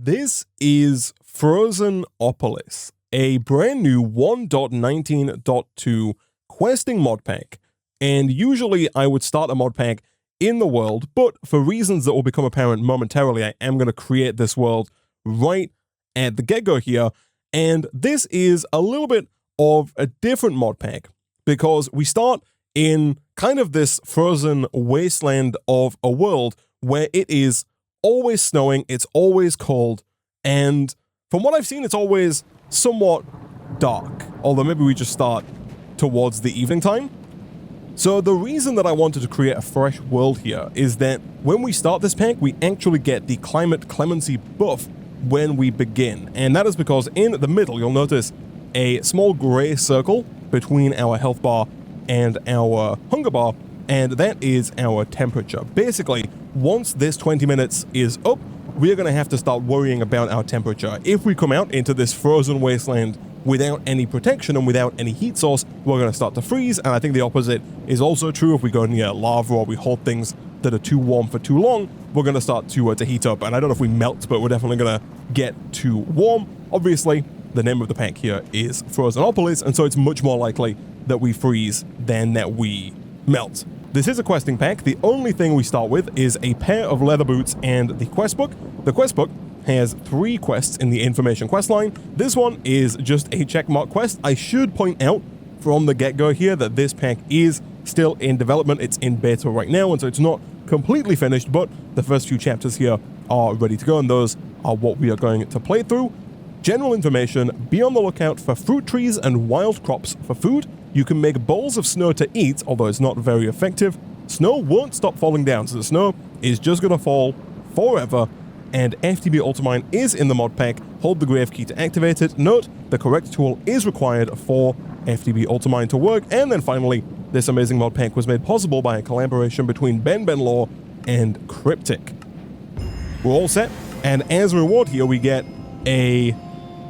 This is Frozenopolis, a brand new 1.19.2 questing mod pack, and usually I would start a mod pack in the world, but for reasons that will become apparent momentarily, I am going to create this world right at the get-go here, and this is a little bit of a different mod pack, because we start in kind of this frozen wasteland of a world where it is always snowing, it's always cold, and from what I've seen, it's always somewhat dark, although maybe we just start towards the evening time. So the reason that I wanted to create a fresh world here is that when we start this pack, we actually get the climate clemency buff when we begin, and that is because in the middle, you'll notice a small gray circle between our health bar and our hunger bar, and that is our temperature. Basically, once this 20 minutes is up, we're going to have to start worrying about our temperature. If we come out into this frozen wasteland without any protection and without any heat source, we're going to start to freeze, and I think the opposite is also true. If we go near lava or we hold things that are too warm for too long, we're going to start to heat up, and I don't know if we melt, but we're definitely going to get too warm. Obviously, the name of the pack here is Frozenopolis, and so it's much more likely that we freeze than that we melt. This is a questing pack. The only thing we start with is a pair of leather boots and the quest book. The quest book has 3 quests in the information quest line. This one is just a checkmark quest. I should point out from the get-go here that this pack is still in development. It's in beta right now, and so it's not completely finished, but the first few chapters here are ready to go, and those are what we are going to play through. General information: be on the lookout for fruit trees and wild crops for food. You can make bowls of snow to eat, although it's not very effective. Snow won't stop falling down, so the snow is just gonna fall forever. And FTB Ultimine is in the mod pack. Hold the grave key to activate it. Note, the correct tool is required for FTB Ultimine to work. And then finally, this amazing mod pack was made possible by a collaboration between Ben Law and Cryptic. We're all set, and as a reward here, we get a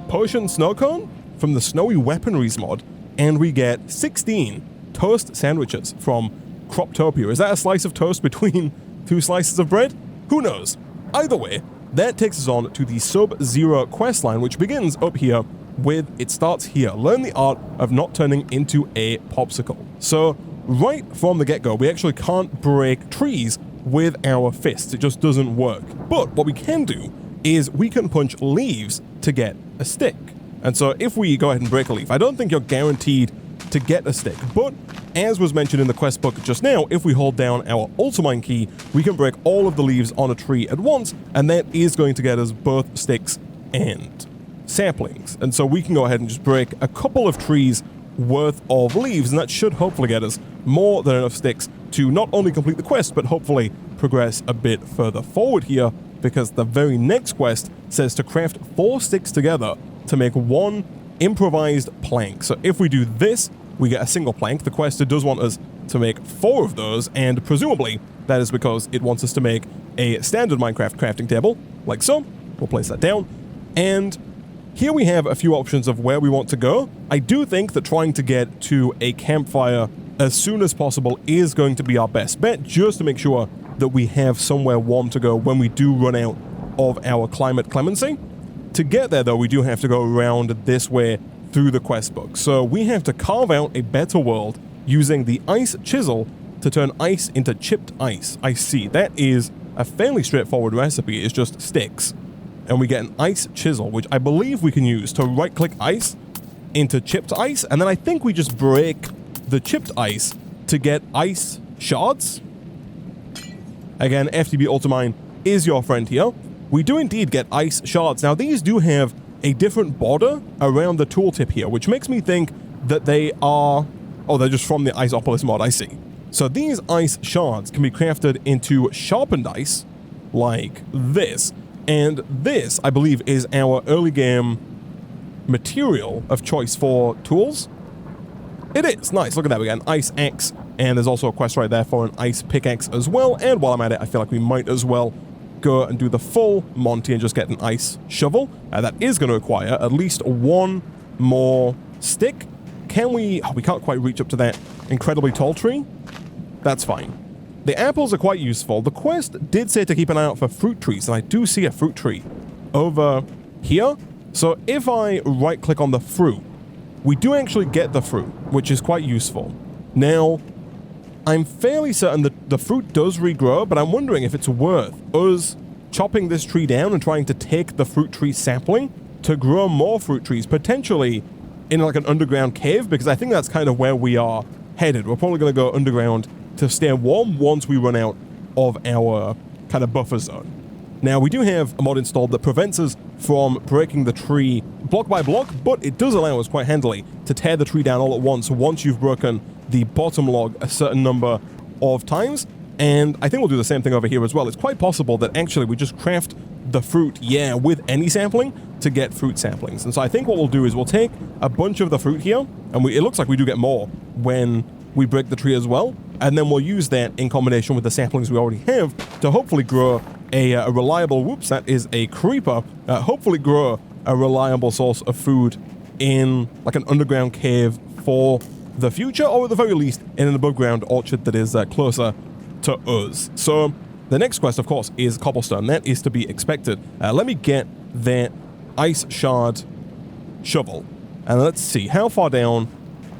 potion snow cone from the Snowy Weaponries mod, and we get 16 toast sandwiches from Croptopia. Is that a slice of toast between 2 slices of bread? Who knows? Either way, that takes us on to the Sub-Zero questline, which begins up here with, it starts here. Learn the art of not turning into a popsicle. So right from the get-go, we actually can't break trees with our fists. It just doesn't work. But what we can do is we can punch leaves to get a stick. And so if we go ahead and break a leaf, I don't think you're guaranteed to get a stick, but as was mentioned in the quest book just now, if we hold down our Ultimine key, we can break all of the leaves on a tree at once, and that is going to get us both sticks and saplings. And so we can go ahead and just break a couple of trees worth of leaves, and that should hopefully get us more than enough sticks to not only complete the quest, but hopefully progress a bit further forward here, because the very next quest says to craft 4 sticks together to make 1 improvised plank. So if we do this, we get a single plank. The quest does want us to make 4 of those, and presumably that is because it wants us to make a standard Minecraft crafting table, like so. We'll place that down, and here we have a few options of where we want to go. I do think that trying to get to a campfire as soon as possible is going to be our best bet, just to make sure that we have somewhere warm to go when we do run out of our climate clemency. To get there, though, we do have to go around this way through the quest book. So we have to carve out a better world using the ice chisel to turn ice into chipped ice. I see. That is a fairly straightforward recipe. It's just sticks. And we get an ice chisel, which I believe we can use to right-click ice into chipped ice, and then I think we just break the chipped ice to get ice shards. Again, FTB Ultimine is your friend here. We do indeed get ice shards. Now, these do have a different border around the tooltip here, which makes me think that they are... Oh, they're just from the Iceopolis mod, I see. So these ice shards can be crafted into sharpened ice, like this. And this, I believe, is our early game material of choice for tools. It is. Nice. Look at that. We got an ice axe, and there's also a quest right there for an ice pickaxe as well. And while I'm at it, I feel like we might as well go and do the full Monty and just get an ice shovel. That is going to require at least 1 more stick. Can we... Oh, we can't quite reach up to that incredibly tall tree. That's fine. The apples are quite useful. The quest did say to keep an eye out for fruit trees, and I do see a fruit tree over here. So if I right-click on the fruit, we do actually get the fruit, which is quite useful. Now, I'm fairly certain that the fruit does regrow, but I'm wondering if it's worth us chopping this tree down and trying to take the fruit tree sapling to grow more fruit trees, potentially in like an underground cave, because I think that's kind of where we are headed. We're probably going to go underground to stay warm once we run out of our kind of buffer zone. Now, we do have a mod installed that prevents us from breaking the tree block by block, but it does allow us quite handily to tear the tree down all at once you've broken the bottom log a certain number of times. And I think we'll do the same thing over here as well. It's quite possible that actually we just craft the fruit, with any sapling to get fruit saplings. And so I think what we'll do is we'll take a bunch of the fruit here, and it looks like we do get more when we break the tree as well, and then we'll use that in combination with the saplings we already have to hopefully grow a reliable, whoops, that is a creeper, hopefully grow a reliable source of food in like an underground cave for the future, or at the very least in an above ground orchard that is closer to us. So the next quest, of course, is cobblestone. That is to be expected. Let me get that ice shard shovel, and let's see how far down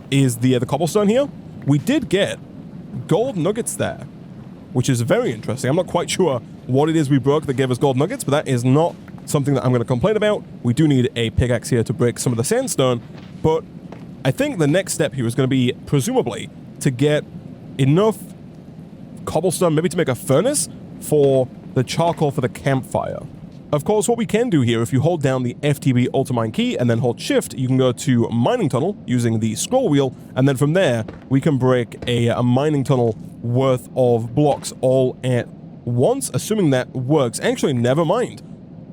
is the cobblestone here. We did get gold nuggets there, which is very interesting. I'm not quite sure what it is we broke that gave us gold nuggets, but that is not something that I'm going to complain about. We do need a pickaxe here to break some of the sandstone, but I think the next step here is going to be, presumably, to get enough cobblestone, maybe to make a furnace for the charcoal for the campfire. Of course, what we can do here, if you hold down the FTB Ultimine key and then hold shift, you can go to mining tunnel using the scroll wheel, and then from there, we can break a mining tunnel worth of blocks all at once, assuming that works. Actually, never mind.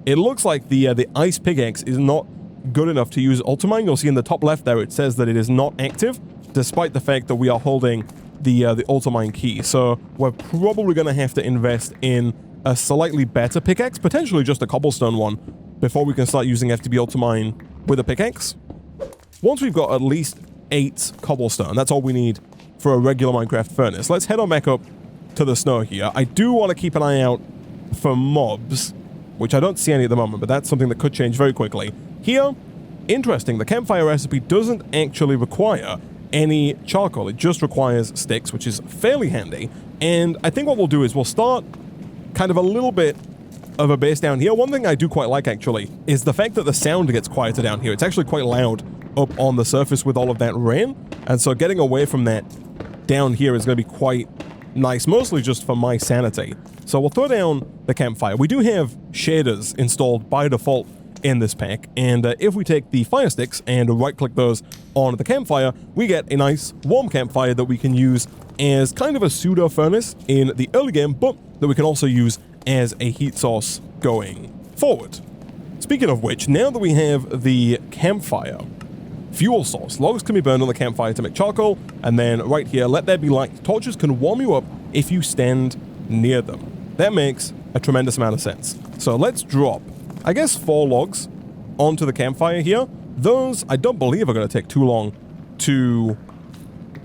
It looks like the ice pickaxe is not good enough to use Ultimine. You'll see in the top left there, it says that it is not active, despite the fact that we are holding the Ultimine key. So we're probably going to have to invest in a slightly better pickaxe, potentially just a cobblestone one, before we can start using FTB Ultimine with a pickaxe. Once we've got at least 8 cobblestone, that's all we need for a regular Minecraft furnace. Let's head on back up to the snow here. I do want to keep an eye out for mobs, which I don't see any at the moment, but that's something that could change very quickly. Here, interesting, the campfire recipe doesn't actually require any charcoal. It just requires sticks, which is fairly handy. And I think what we'll do is we'll start kind of a little bit of a base down here. One thing I do quite like, actually, is the fact that the sound gets quieter down here. It's actually quite loud up on the surface with all of that rain. And so getting away from that down here is going to be quite nice, mostly just for my sanity. So we'll throw down the campfire. We do have shaders installed by default in this pack, and if we take the fire sticks and right-click those on the campfire, we get a nice warm campfire that we can use as kind of a pseudo furnace in the early game, but that we can also use as a heat source going forward. Speaking of which, now that we have the campfire fuel source, logs can be burned on the campfire to make charcoal, and then right here, let there be light. Torches can warm you up if you stand near them. That makes a tremendous amount of sense. So let's drop, I guess, 4 logs onto the campfire here. Those, I don't believe, are going to take too long to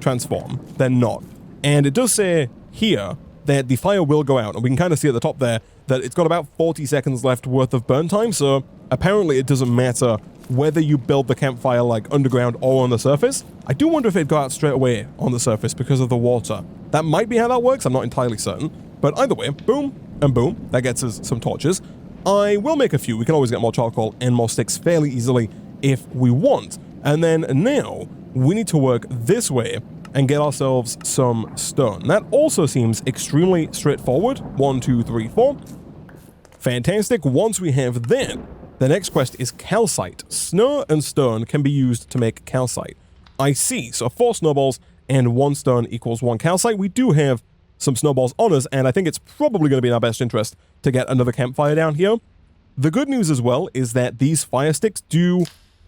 transform. They're not. And it does say here that the fire will go out, and we can kind of see at the top there that it's got about 40 seconds left worth of burn time, so apparently it doesn't matter whether you build the campfire like underground or on the surface. I do wonder if it'd go out straight away on the surface because of the water. That might be how that works, I'm not entirely certain. But either way, boom and boom, that gets us some torches. I will make a few. We can always get more charcoal and more sticks fairly easily if we want. And then now, we need to work this way and get ourselves some stone. That also seems extremely straightforward. 1, 2, 3, 4. Fantastic. Once we have that, the next quest is calcite. Snow and stone can be used to make calcite. I see. So 4 snowballs and 1 stone equals 1 calcite. We do have some snowballs on us, and I think it's probably going to be in our best interest to get another campfire down here. The good news as well is that these fire sticks do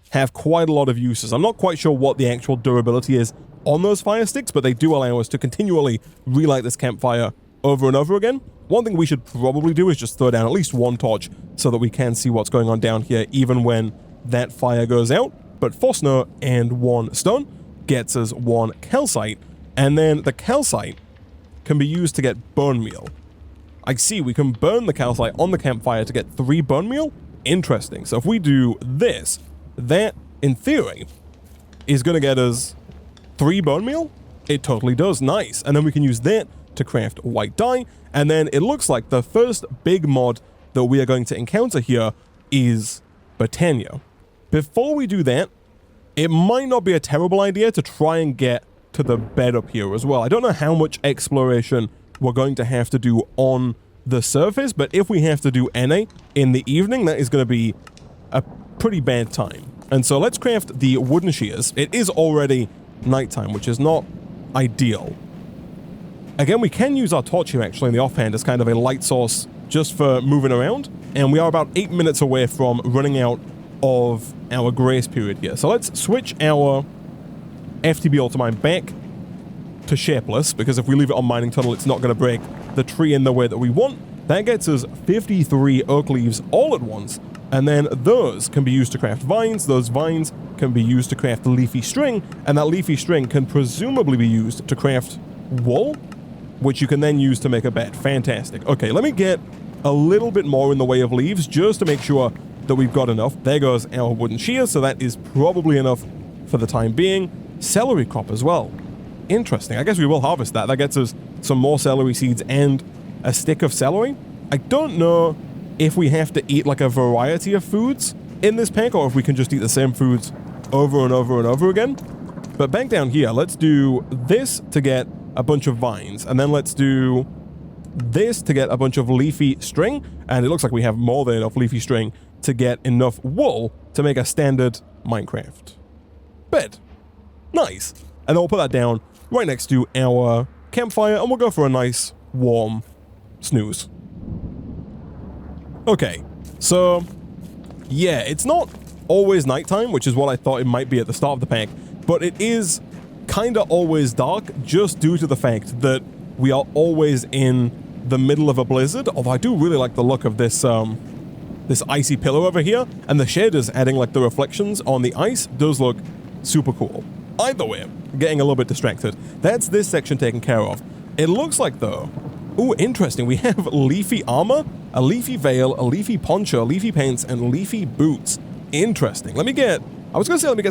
have quite a lot of uses. I'm not quite sure what the actual durability is on those fire sticks, but they do allow us to continually relight this campfire over and over again. One thing we should probably do is just throw down at least 1 torch so that we can see what's going on down here even when that fire goes out. But 4 snow and 1 stone gets us 1 calcite, and then the calcite can be used to get bone meal. I see, we can burn the calcite on the campfire to get 3 bone meal. Interesting. So if we do this, that, in theory, is going to get us 3 bone meal? It totally does. Nice. And then we can use that to craft white dye. And then it looks like the first big mod that we are going to encounter here is Botania. Before we do that, it might not be a terrible idea to try and get to the bed up here as well. I don't know how much exploration we're going to have to do on the surface, but if we have to do any in the evening, that is going to be a pretty bad time. And so let's craft the wooden shears. It is already nighttime, which is not ideal. Again, we can use our torch here actually in the offhand as kind of a light source just for moving around. And we are about 8 minutes away from running out of our grace period here. So let's switch our FTB Ultimine back to shapeless, because if we leave it on mining tunnel, it's not going to break the tree in the way that we want. That gets us 53 oak leaves all at once. And then those can be used to craft vines. Those vines can be used to craft leafy string. And that leafy string can presumably be used to craft wool, which you can then use to make a bed. Fantastic. Okay, let me get a little bit more in the way of leaves just to make sure that we've got enough. There goes our wooden shears, so that is probably enough for the time being. Celery crop as well. Interesting. I guess we will harvest that. That gets us some more celery seeds and a stick of celery. I don't know if we have to eat like a variety of foods in this pack, or if we can just eat the same foods over and over and over again. But back down here, let's do this to get a bunch of vines, and then let's do this to get a bunch of leafy string, and it looks like we have more than enough leafy string to get enough wool to make a standard Minecraft bed. Nice. And then we'll put that down right next to our campfire, and we'll go for a nice warm snooze. Okay, so yeah, it's not always nighttime, which is what I thought it might be at the start of the pack, but it is kinda always dark just due to the fact that we are always in the middle of a blizzard. Although I do really like the look of this this icy pillar over here, and the shaders adding like the reflections on the ice does look super cool. Either way, I'm getting a little bit distracted. That's this section taken care of. It looks like though, ooh, interesting, we have leafy armor, a leafy veil, a leafy poncho, leafy pants, and leafy boots. Interesting. Let me get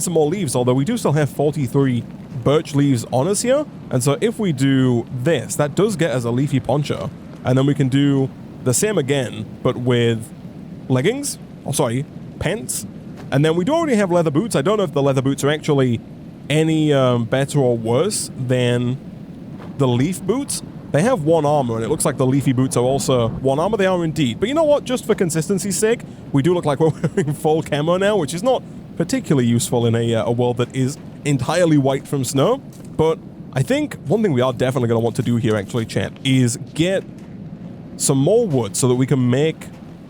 some more leaves, although we do still have 43 birch leaves on us here. And so if we do this, that does get us a leafy poncho. And then we can do the same again, but with leggings. Oh, sorry, pants. And then we do already have leather boots. I don't know if the leather boots are actually any better or worse than the leaf boots. They have 1 armor, and it looks like the leafy boots are also 1 armor. They are indeed. But you know what? Just for consistency's sake, we do look like we're wearing full camo now, which is not particularly useful in a world that is entirely white from snow. But I think one thing we are definitely going to want to do here, actually, chat, is get some more wood so that we can make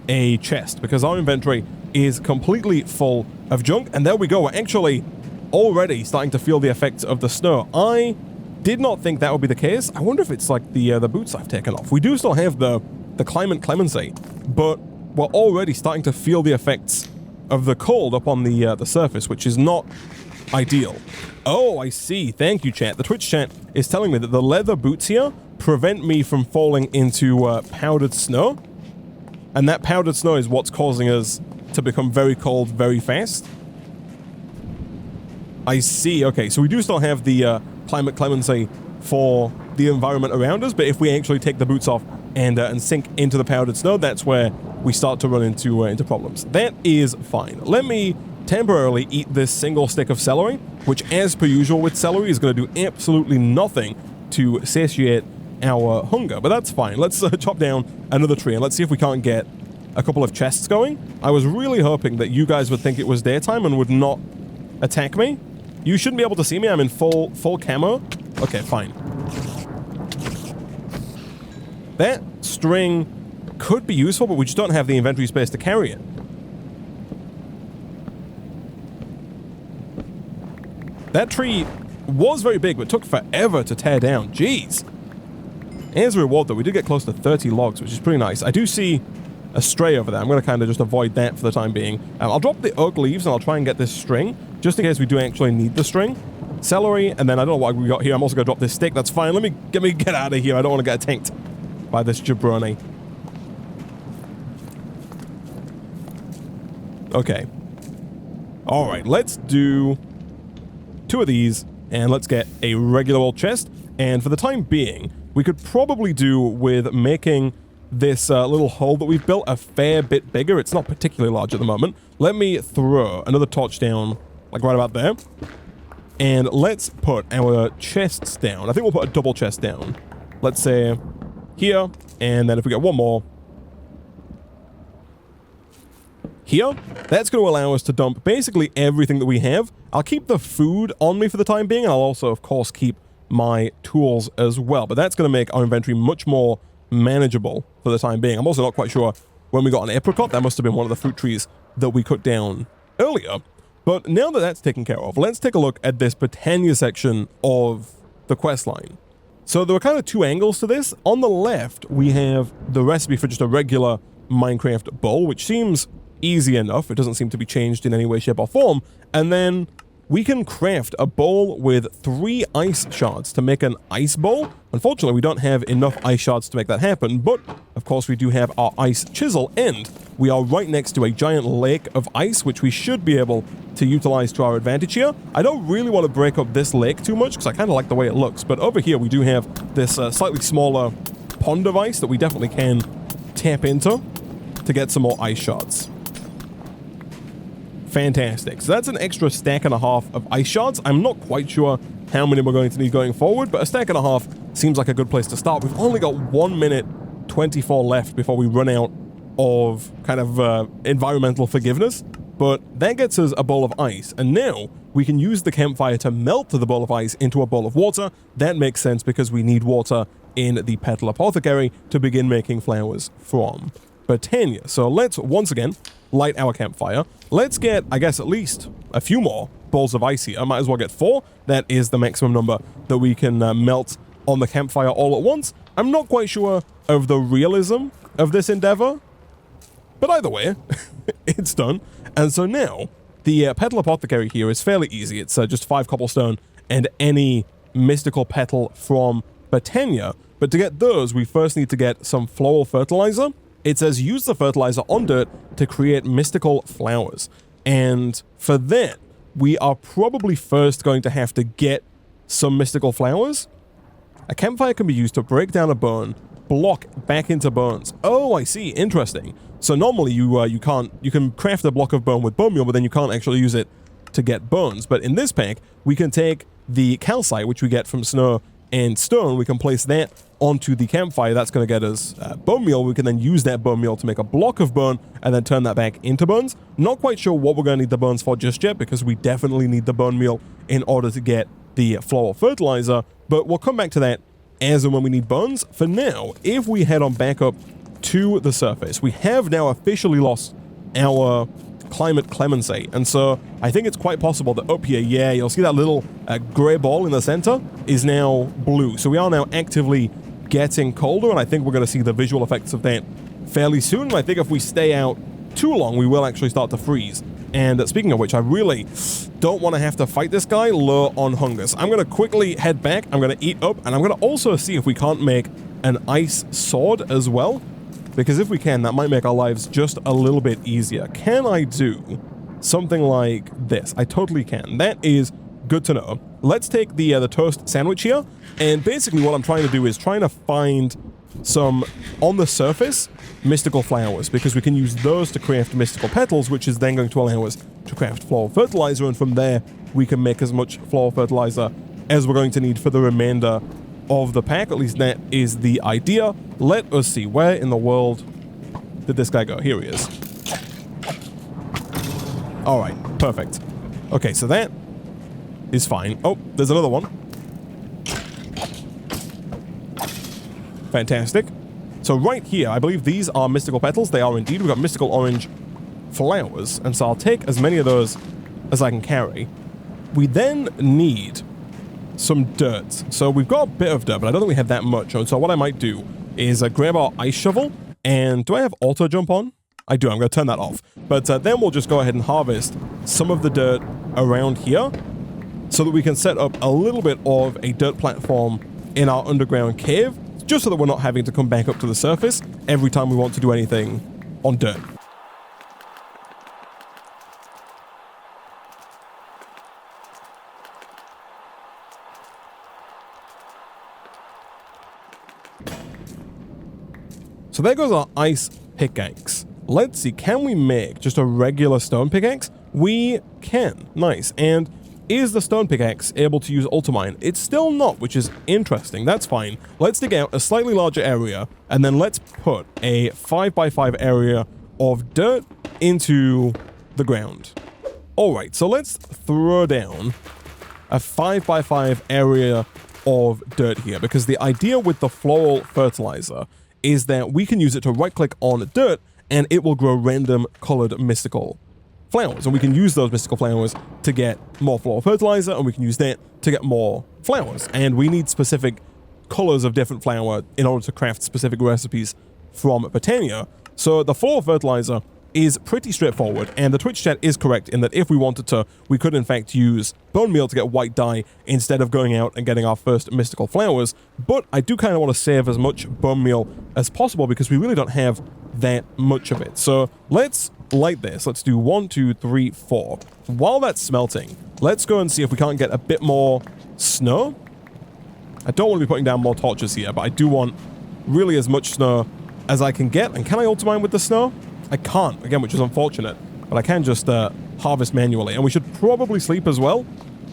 a chest, because our inventory is completely full of junk. And there we go. We're actually already starting to feel the effects of the snow. I did not think that would be the case. I wonder if it's like the boots I've taken off. We do still have the climate clemency, but we're already starting to feel the effects of the cold up on the surface, which is not ideal. Oh, I see. Thank you, chat. The Twitch chat is telling me that the leather boots here prevent me from falling into powdered snow, and that powdered snow is what's causing us to become very cold very fast. I see. Okay, so we do still have the climate clemency for the environment around us, but if we actually take the boots off and sink into the powdered snow, that's where we start to run into problems. That is fine. Let me temporarily eat this single stick of celery, which, as per usual with celery, is going to do absolutely nothing to satiate our hunger, but that's fine. Let's chop down another tree and let's see if we can't get a couple of chests going. I was really hoping that you guys would think it was daytime and would not attack me. You shouldn't be able to see me. I'm in full camo. Okay, fine. That string could be useful, but we just don't have the inventory space to carry it. That tree was very big, but took forever to tear down. Jeez. As a reward, though, we did get close to 30 logs, which is pretty nice. I do see a stray over there. I'm going to kind of just avoid that for the time being. I'll drop the oak leaves, and I'll try and get this string, just in case we do actually need the string. Celery, and then I don't know what we got here. I'm also going to drop this stick. That's fine. Let me get out of here. I don't want to get tanked by this jabroni. Okay. All right, let's do 2 of these, and let's get a regular old chest. And for the time being, we could probably do with making this little hole that we've built a fair bit bigger. It's not particularly large at the moment. Let me throw another torch down, like right about there. And let's put our chests down. I think we'll put a double chest down. Let's say here, and then if we get one more here, that's going to allow us to dump basically everything that we have. I'll keep the food on me for the time being, and I'll also, of course, keep my tools as well. But that's going to make our inventory much more manageable for the time being. I'm also not quite sure when we got an apricot. That must have been one of the fruit trees that we cut down earlier. But now that that's taken care of, let's take a look at this Britannia section of the quest line. So there are kind of 2 angles to this. On the left, we have the recipe for just a regular Minecraft bowl, which seems easy enough. It doesn't seem to be changed in any way, shape, or form. And then we can craft a bowl with 3 ice shards to make an ice bowl. Unfortunately, we don't have enough ice shards to make that happen, but of course we do have our ice chisel, and we are right next to a giant lake of ice, which we should be able to utilize to our advantage here. I don't really want to break up this lake too much because I kind of like the way it looks, but over here we do have this slightly smaller pond of ice that we definitely can tap into to get some more ice shards. Fantastic. So that's an extra stack and a half of ice shards. I'm not quite sure how many we're going to need going forward, but a stack and a half seems like a good place to start. We've only got 1 minute 24 left before we run out of kind of environmental forgiveness, but that gets us a bowl of ice, and now we can use the campfire to melt the bowl of ice into a bowl of water. That makes sense because we need water in the petal apothecary to begin making flowers from Britannia. So let's once again light our campfire. Let's get, I guess, at least a few more bowls of ice here. I might as well get 4. That is the maximum number that we can melt on the campfire all at once. I'm not quite sure of the realism of this endeavor, but either way, it's done. And so now, the petal apothecary here is fairly easy. It's just 5 cobblestone and any mystical petal from Britannia. But to get those, we first need to get some floral fertilizer. It says use the fertilizer on dirt to create mystical flowers. And for that, we are probably first going to have to get some mystical flowers. A campfire can be used to break down a bone, block back into bones. Oh, I see. Interesting. So normally you can craft a block of bone with bone meal, but then you can't actually use it to get bones. But in this pack, we can take the calcite, which we get from snow and stone. We can place that onto the campfire. That's going to get us bone meal. We can then use that bone meal to make a block of bone and then turn that back into bones. Not quite sure what we're going to need the bones for just yet, because we definitely need the bone meal in order to get the floral fertilizer, but we'll come back to that as and when we need bones. For now, if we head on back up to the surface, we have now officially lost our climate clemency, and so I think it's quite possible that up here, yeah, you'll see that little gray ball in the center is now blue. So we are now actively getting colder, and I think we're going to see the visual effects of that fairly soon. I think if we stay out too long, we will actually start to freeze. And speaking of which, I really don't want to have to fight this guy low on hunger. So I'm going to quickly head back, I'm going to eat up, and I'm going to also see if we can't make an ice sword as well. Because if we can, that might make our lives just a little bit easier. Can I do something like this? I totally can. That is good to know. Let's take the toast sandwich here. And basically what I'm trying to do is trying to find some, on the surface, mystical flowers, because we can use those to craft mystical petals, which is then going to allow us to craft floral fertilizer, and from there we can make as much floral fertilizer as we're going to need for the remainder of the pack. At least that is the idea. Let us see, where in the world did this guy go? Here he is. All right, perfect. Okay, so that is fine. Oh, there's another one. Fantastic. So right here, I believe these are mystical petals. They are indeed. We've got mystical orange flowers, and so I'll take as many of those as I can carry. We then need some dirt. So we've got a bit of dirt, but I don't think we have that much. So what I might do is grab our ice shovel, and do I have auto jump on? I do. I'm going to turn that off. But then we'll just go ahead and harvest some of the dirt around here so that we can set up a little bit of a dirt platform in our underground cave, just so that we're not having to come back up to the surface every time we want to do anything on dirt. So there goes our ice pickaxe. Let's see, can we make just a regular stone pickaxe? We can. Nice. And is the stone pickaxe able to use ultimine? It's still not, which is interesting. That's fine. Let's dig out a slightly larger area, and then let's put a 5x5 area of dirt into the ground. Alright, so let's throw down a 5x5 area of dirt here, because the idea with the floral fertilizer is that we can use it to right-click on dirt, and it will grow random colored mystical flowers. And we can use those mystical flowers to get more floral fertilizer, and we can use that to get more flowers. And we need specific colors of different flower in order to craft specific recipes from Botania. So the floral fertilizer is pretty straightforward, and the Twitch chat is correct in that if we wanted to, we could in fact use bone meal to get white dye instead of going out and getting our first mystical flowers. But I do kind of want to save as much bone meal as possible because we really don't have that much of it. So let's light this. Let's do 1, 2, 3, 4. While that's smelting, let's go and see if we can't get a bit more snow. I don't want to be putting down more torches here, but I do want really as much snow as I can get. And can I ultimine with the snow? I can't, again, which is unfortunate, but I can just harvest manually. And we should probably sleep as well.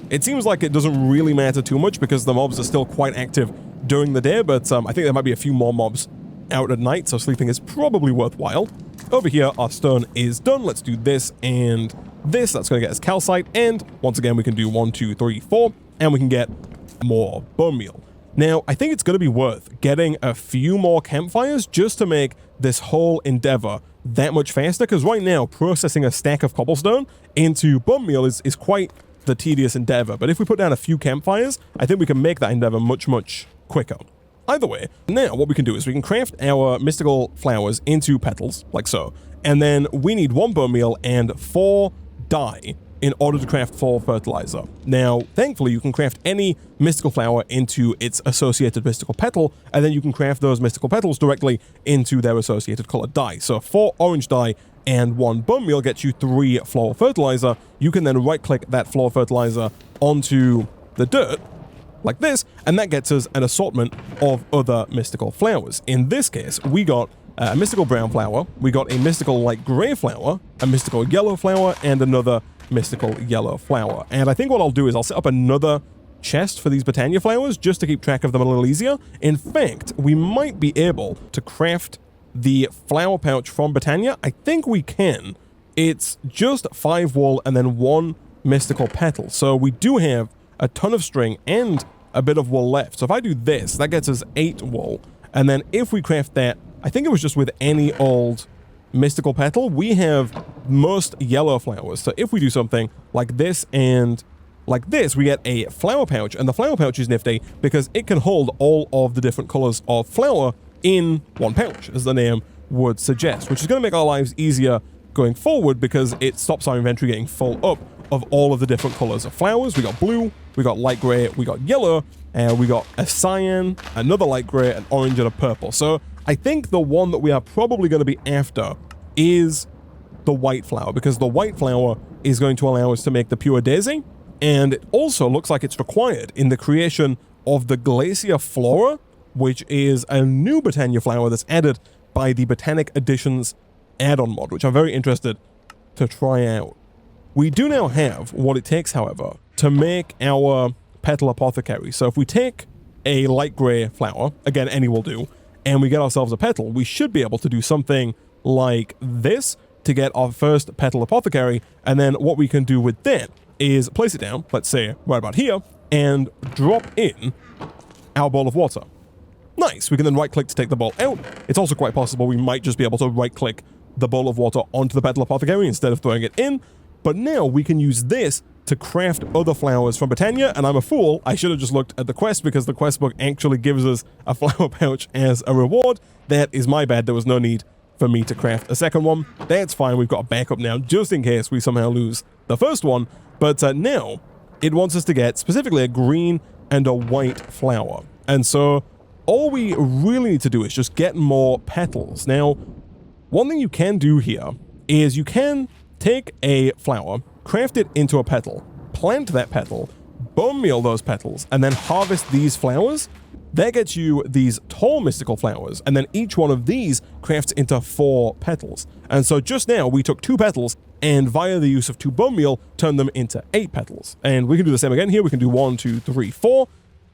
It seems like it doesn't really matter too much because the mobs are still quite active during the day, but I think there might be a few more mobs out at night, so sleeping is probably worthwhile. Over here, our stone is done. Let's do this and this. That's going to get us calcite, and once again, we can do 1, 2, 3, 4, and we can get more bone meal. Now, I think it's going to be worth getting a few more campfires just to make this whole endeavor that much faster, because right now, processing a stack of cobblestone into bone meal is quite the tedious endeavor. But if we put down a few campfires, I think we can make that endeavor much, much quicker. Either way, now what we can do is we can craft our mystical flowers into petals, like so. And then we need 1 bone meal and 4 dye in order to craft floral fertilizer. Now, thankfully, you can craft any mystical flower into its associated mystical petal, and then you can craft those mystical petals directly into their associated colored dye. So 4 orange dye and 1 bone meal gets you 3 floral fertilizer. You can then right-click that floral fertilizer onto the dirt, like this, and that gets us an assortment of other mystical flowers. In this case, we got a mystical brown flower, we got a mystical light gray flower, a mystical yellow flower, and another mystical yellow flower. And I think what I'll do is I'll set up another chest for these Botania flowers just to keep track of them a little easier. In fact, we might be able to craft the flower pouch from Botania. I think we can. It's just 5 wool and then 1 mystical petal. So we do have a ton of string and a bit of wool left. So if I do this, that gets us 8 wool. And then if we craft that, I think it was just with any old mystical petal, we have most yellow flowers. So if we do something like this and like this, we get a flower pouch, and the flower pouch is nifty because it can hold all of the different colors of flower in one pouch, as the name would suggest, which is going to make our lives easier going forward because it stops our inventory getting full up of all of the different colors of flowers. We got blue, we got light gray, we got yellow, and we got a cyan, another light gray, an orange, and a purple. So I think the one that we are probably going to be after is the white flower, because the white flower is going to allow us to make the pure daisy, and it also looks like it's required in the creation of the Glacier Flora, which is a new Botania flower that's added by the Botanic Editions add-on mod, which I'm very interested to try out. We do now have what it takes, however, to make our petal apothecary. So if we take a light gray flower, again, any will do, and we get ourselves a petal, we should be able to do something like this to get our first petal apothecary. And then what we can do with that is place it down, let's say right about here, and drop in our bowl of water. Nice. We can then right-click to take the bowl out. It's also quite possible we might just be able to right-click the bowl of water onto the petal apothecary instead of throwing it in. But now we can use this to craft other flowers from Botania, and I'm a fool. I should have just looked at the quest because the quest book actually gives us a flower pouch as a reward. That is my bad. There was no need for me to craft a second one. That's fine. We've got a backup now just in case we somehow lose the first one. But now it wants us to get specifically a green and a white flower. And so all we really need to do is just get more petals. Now, one thing you can do here is you can take a flower, craft it into a petal, plant that petal, bone meal those petals, and then harvest these flowers. That gets you these tall mystical flowers, and then each one of these crafts into 4 petals. And so just now, we took 2 petals, and via the use of 2 bone meal, turned them into 8 petals. And we can do the same again here. We can do 1, 2, 3, 4.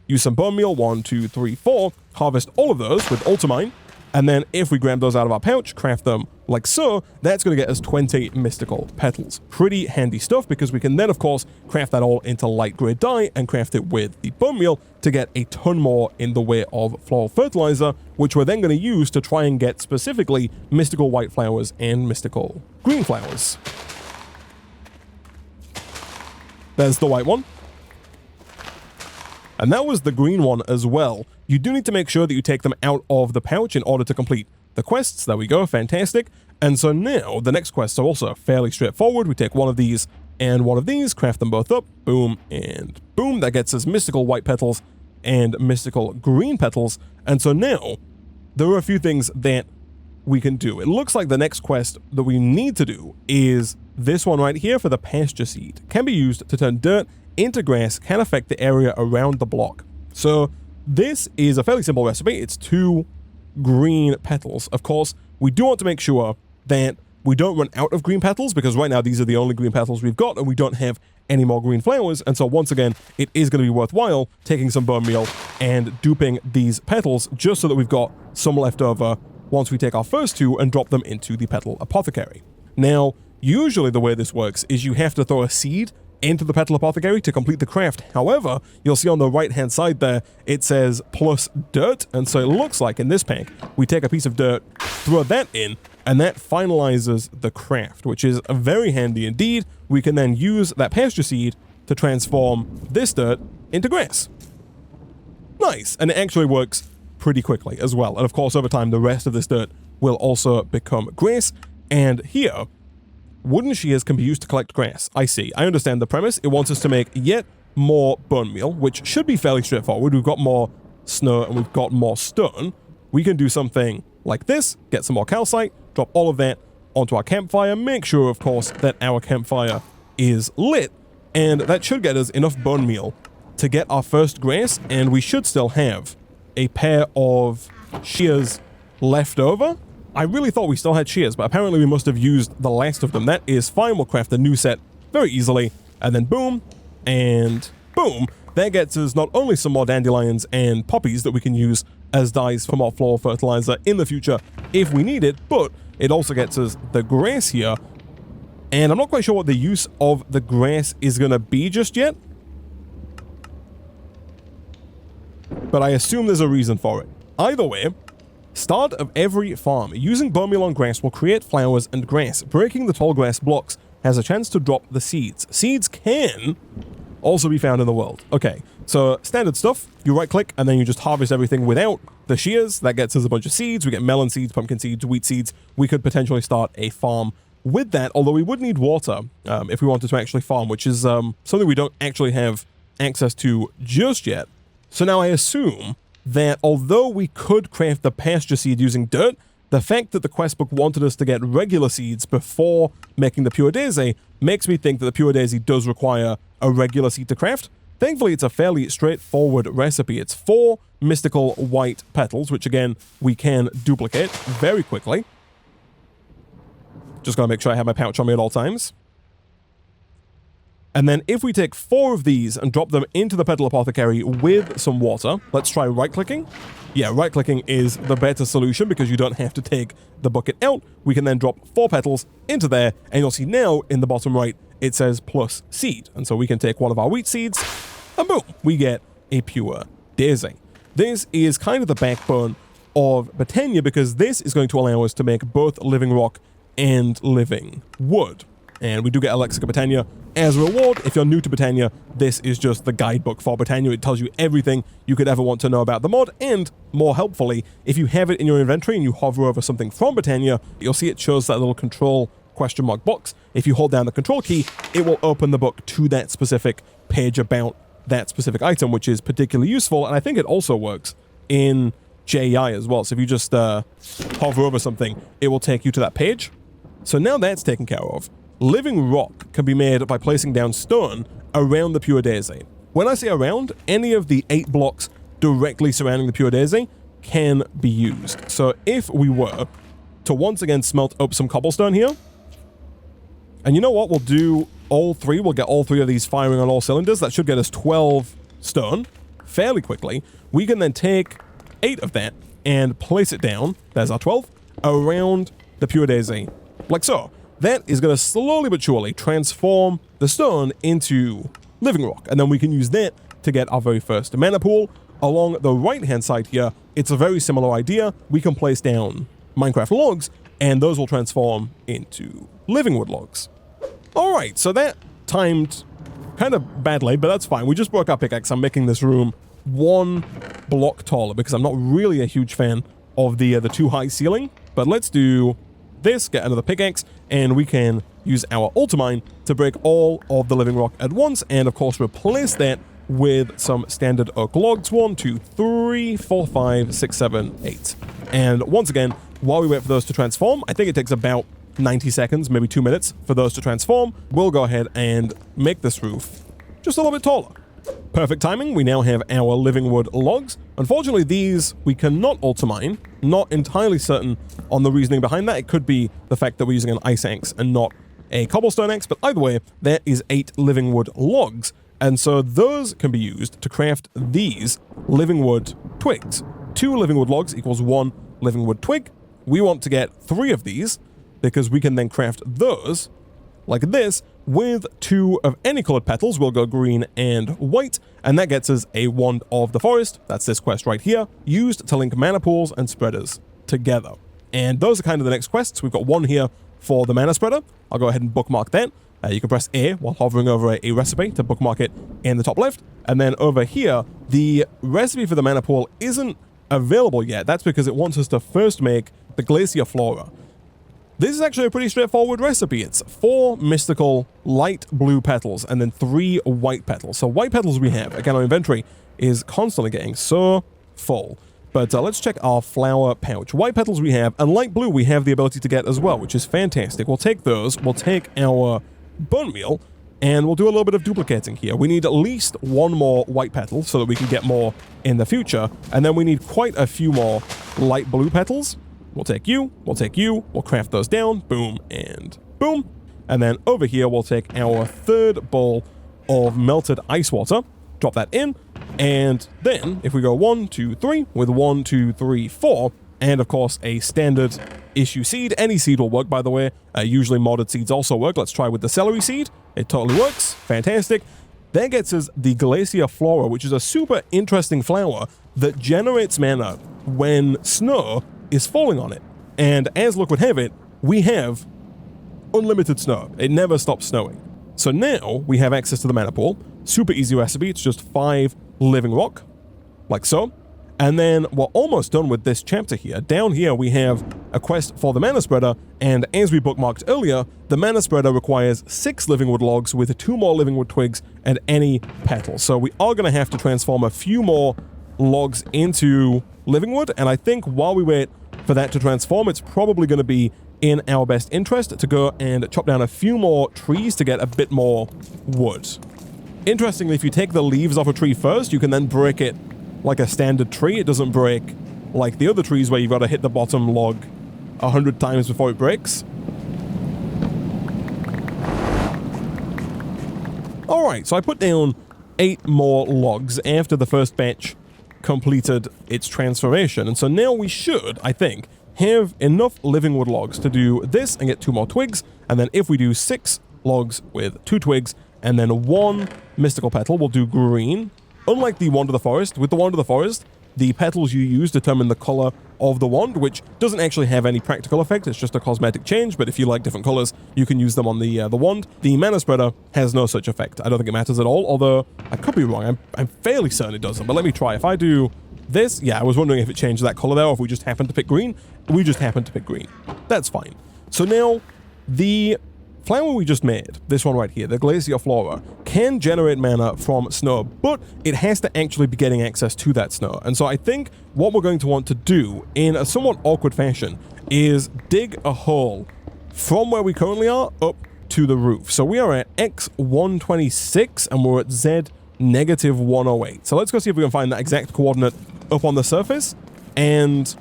Use some bone meal, 1, 2, 3, 4. Harvest all of those with ultimine. And then if we grab those out of our pouch, craft them like so, that's going to get us 20 mystical petals. Pretty handy stuff, because we can then, of course, craft that all into light grade dye and craft it with the bone meal to get a ton more in the way of floral fertilizer, which we're then going to use to try and get specifically mystical white flowers and mystical green flowers. There's the white one. And that was the green one as well. You do need to make sure that you take them out of the pouch in order to complete the quests. There we go, fantastic. And so now, the next quests are also fairly straightforward. We take one of these and one of these, craft them both up, boom and boom. That gets us mystical white petals and mystical green petals. And so now, there are a few things that we can do. It looks like the next quest that we need to do is this one right here for the pasture seed. Can be used to turn dirt into grass, can affect the area around the block. So this is a fairly simple recipe. It's 2 green petals. Of course, we do want to make sure that we don't run out of green petals, because right now these are the only green petals we've got and we don't have any more green flowers. And so once again, it is going to be worthwhile taking some bone meal and duping these petals just so that we've got some left over once we take our first 2 and drop them into the petal apothecary. Now, usually the way this works is you have to throw a seed into the petal apothecary to complete the craft. However, you'll see on the right hand side there, it says plus dirt. And so it looks like in this pack, we take a piece of dirt, throw that in, and that finalizes the craft, which is very handy indeed. We can then use that pasture seed to transform this dirt into grass. Nice. And it actually works pretty quickly as well. And of course, over time, the rest of this dirt will also become grass. And here, wooden shears can be used to collect grass. I see. I understand the premise. It wants us to make yet more bone meal, which should be fairly straightforward. We've got more snow and we've got more stone. We can do something like this, get some more calcite, drop all of that onto our campfire, make sure, of course, that our campfire is lit, and that should get us enough bone meal to get our first grass, and we should still have a pair of shears left over. I really thought we still had shears, but apparently we must have used the last of them. That is fine. We'll craft a new set very easily. And then boom, and boom. That gets us not only some more dandelions and poppies that we can use as dyes for more floral fertilizer in the future if we need it, but it also gets us the grass here. And I'm not quite sure what the use of the grass is going to be just yet, but I assume there's a reason for it. Either way, start of every farm, using bone meal on grass will create flowers and grass. Breaking the tall grass blocks has a chance to drop the seeds. Seeds can also be found in the world. Okay, so standard stuff, you right click and then you just harvest everything without the shears. That gets us a bunch of seeds. We get melon seeds, pumpkin seeds, wheat seeds. We could potentially start a farm with that, although we would need water if we wanted to actually farm, which is something we don't actually have access to just yet. So now I assume that although we could craft the pasture seed using dirt, the fact that the quest book wanted us to get regular seeds before making the pure daisy makes me think that the pure daisy does require a regular seed to craft. Thankfully, it's a fairly straightforward recipe. It's 4 mystical white petals, which again, we can duplicate very quickly. Just gotta make sure I have my pouch on me at all times. And then if we take 4 of these and drop them into the petal apothecary with some water, let's try right-clicking. Yeah, right-clicking is the better solution because you don't have to take the bucket out. We can then drop 4 petals into there, and you'll see now in the bottom right, it says plus seed. And so we can take one of our wheat seeds, and boom, we get a pure daisy. This is kind of the backbone of Botania because this is going to allow us to make both living rock and living wood. And we do get Elixir Botania as a reward. If you're new to Botania, this is just the guidebook for Botania. It tells you everything you could ever want to know about the mod, and more helpfully, if you have it in your inventory and you hover over something from Botania, you'll see it shows that little control question mark box. If you hold down the control key, it will open the book to that specific page about that specific item, which is particularly useful, and I think it also works in JEI as well. So if you just hover over something, it will take you to that page. So now that's taken care of. Living rock can be made by placing down stone around the pure daisy. When I say around, any of the 8 blocks directly surrounding the Pure Daisy can be used. So if we were to once again smelt up some cobblestone here, and you know what, we'll do all three. We'll get all three of these firing on all cylinders. That should get us 12 stone fairly quickly. We can then take 8 of that and place it down, there's our 12, around the Pure Daisy, like so. That is going to slowly but surely transform the stone into living rock, and then we can use that to get our very first mana pool. Along the right-hand side here, it's a very similar idea. We can place down Minecraft logs, and those will transform into living wood logs. Alright, so that timed kind of badly, but that's fine. We just broke our pickaxe. I'm making this room 1 block taller because I'm not really a huge fan of the too high ceiling. But let's do this, get another pickaxe, and we can use our ultimine to break all of the living rock at once, and of course replace that with some standard oak logs. 1, 2, 3, 4, 5, 6, 7, 8. And once again, while we wait for those to transform, I think it takes about 90 seconds, maybe 2 minutes for those to transform. We'll go ahead and make this roof just a little bit taller. Perfect timing. We now have our living wood logs. Unfortunately, these we cannot ultimine. Not entirely certain on the reasoning behind that. It could be the fact that we're using an ice axe and not a cobblestone axe, but either way, there is 8 living wood logs. And so those can be used to craft these living wood twigs. 2 living wood logs equals 1 living wood twig. We want to get 3 of these because we can then craft those like this with 2 of any colored petals. We'll go green and white, and that gets us a Wand of the Forest. That's this quest right here, used to link mana pools and spreaders together. And those are kind of the next quests. We've got one here for the mana spreader. I'll go ahead and bookmark that. You can press A while hovering over a recipe to bookmark it in the top left. And then over here, the recipe for the mana pool isn't available yet. That's because it wants us to first make the Glacier Flora. This is actually a pretty straightforward recipe. It's 4 mystical light blue petals and then 3 white petals. So white petals we have. Again, our inventory is constantly getting so full. But let's check our flower pouch. White petals we have, and light blue we have the ability to get as well, which is fantastic. We'll take those. We'll take our bone meal, and we'll do a little bit of duplicating here. We need at least 1 more white petal so that we can get more in the future. And then we need quite a few more light blue petals. We'll take you, we'll craft those down, boom, and boom. And then over here, we'll take our 3rd bowl of melted ice water, drop that in, and then if we go 1, 2, 3, with 1, 2, 3, 4, and of course a standard issue seed. Any seed will work, by the way. Usually modded seeds also work. Let's try with the celery seed. It totally works. Fantastic. That gets us the Glacier Flora, which is a super interesting flower that generates mana when snow is falling on it. And as luck would have it, we have unlimited snow. It never stops snowing. So now we have access to the mana pool. Super easy recipe. It's just 5 living rock, like so. And then we're almost done with this chapter here. Down here we have a quest for the mana spreader, and as we bookmarked earlier, the mana spreader requires 6 living wood logs with 2 more living wood twigs and any petals. So we are going to have to transform a few more logs into living wood, and I think while we wait for that to transform, it's probably going to be in our best interest to go and chop down a few more trees to get a bit more wood. Interestingly, if you take the leaves off a tree first, you can then break it like a standard tree. It doesn't break like the other trees where you've got to hit the bottom log 100 times before it breaks. Alright, so I put down 8 more logs after the first batch completed its transformation, and so now we should, I think, have enough living wood logs to do this and get 2 more twigs. And then if we do 6 logs with 2 twigs and then 1 mystical petal, we'll do green. Unlike the Wand of the Forest, with the Wand of the Forest, the petals you use determine the color of the wand, which doesn't actually have any practical effect. It's just a cosmetic change, but if you like different colors, you can use them on the wand. The mana spreader has no such effect. I don't think it matters at all, although I could be wrong. I'm fairly certain it doesn't, but let me try. If I do this, yeah, I was wondering if it changed that color there, or if we just happened to pick green. We just happened to pick green. That's fine. So now, the flower we just made, this one right here, the Glacier Flora, can generate mana from snow, but it has to actually be getting access to that snow. And so I think what we're going to want to do in a somewhat awkward fashion is dig a hole from where we currently are up to the roof. So we are at X126 and we're at -108. So let's go see if we can find that exact coordinate up on the surface. And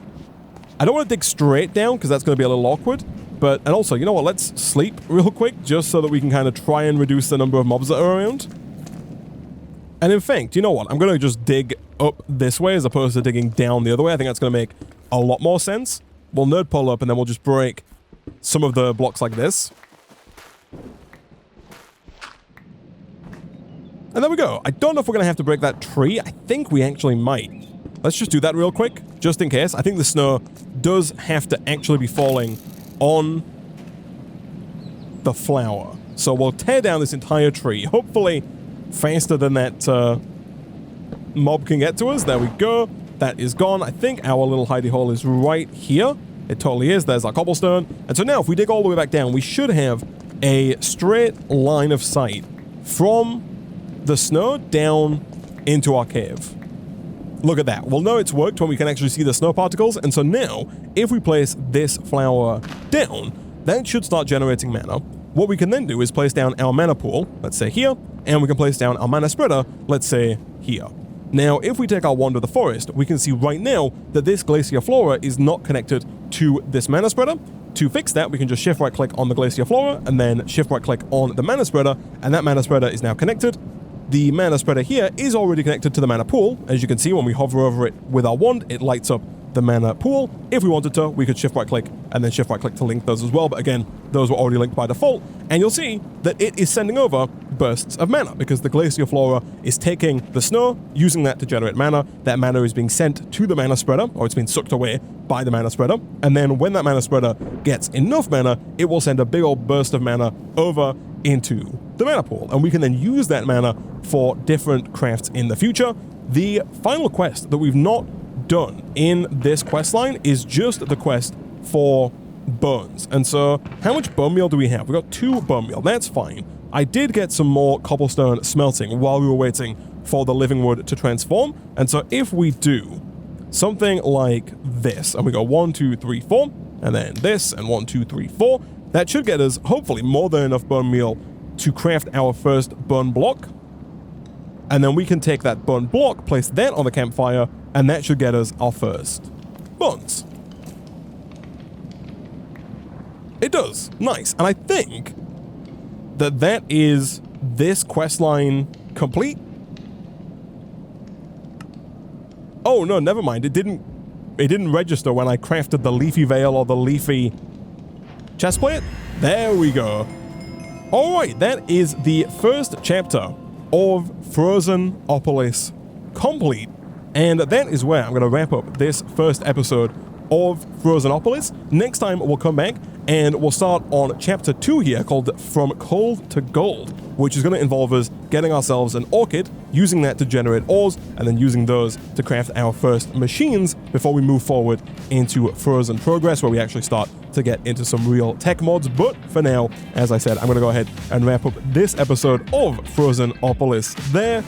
I don't want to dig straight down because that's going to be a little awkward. But, and also, you know what, let's sleep real quick just so that we can kind of try and reduce the number of mobs that are around. And in fact, you know what, I'm going to just dig up this way as opposed to digging down the other way. I think that's going to make a lot more sense. We'll nerd pull up and then we'll just break some of the blocks like this. And there we go. I don't know if we're going to have to break that tree. I think we actually might. Let's just do that real quick, just in case. I think the snow does have to actually be falling on the flower. So we'll tear down this entire tree, hopefully faster than that mob can get to us. There we go. That is gone. I think our little hidey hole is right here. It totally is. There's our cobblestone. And so now if we dig all the way back down, we should have a straight line of sight from the snow down into our cave. Look at that. We'll know it's worked when we can actually see the snow particles. And so now, if we place this flower down, that should start generating mana. What we can then do is place down our mana pool, let's say here, and we can place down our mana spreader, let's say here. Now, if we take our wand of the forest, we can see right now that this glacier flora is not connected to this mana spreader. To fix that, we can just shift right click on the glacier flora and then shift right click on the mana spreader, and that mana spreader is now connected. The mana spreader here is already connected to the mana pool. As you can see, when we hover over it with our wand, it lights up the mana pool. If we wanted to, we could shift right click and then shift right click to link those as well. But again, those were already linked by default. And you'll see that it is sending over bursts of mana because the glacier flora is taking the snow, using that to generate mana. That mana is being sent to the mana spreader, or it's being sucked away by the mana spreader. And then when that mana spreader gets enough mana, it will send a big old burst of mana over into the mana pool. And we can then use that mana for different crafts in the future. The final quest that we've not done in this quest line is just the quest for bones. And so how much bone meal do we have? We've got 2 bone meal. That's fine. I did get some more cobblestone smelting while we were waiting for the living wood to transform. And so if we do something like this, and we go 1, 2, 3, 4, and then this, and 1, 2, 3, 4, that should get us hopefully more than enough bone meal to craft our first bone block. And then we can take that bone block, place that on the campfire, and that should get us our first bones. It does. Nice. And I think that that is this quest line complete. Oh, no, never mind. It didn't register when I crafted the leafy veil or the leafy chestplate. There we go. All right, that is the first chapter of Frozenopolis complete. And that is where I'm going to wrap up this first episode of Frozenopolis. Next time, we'll come back and we'll start on chapter 2 here called From Cold to Gold, which is going to involve us getting ourselves an orchid, using that to generate ores, and then using those to craft our first machines before we move forward into Frozen Progress, where we actually start to get into some real tech mods. But for now, as I said, I'm going to go ahead and wrap up this episode of Frozenopolis there.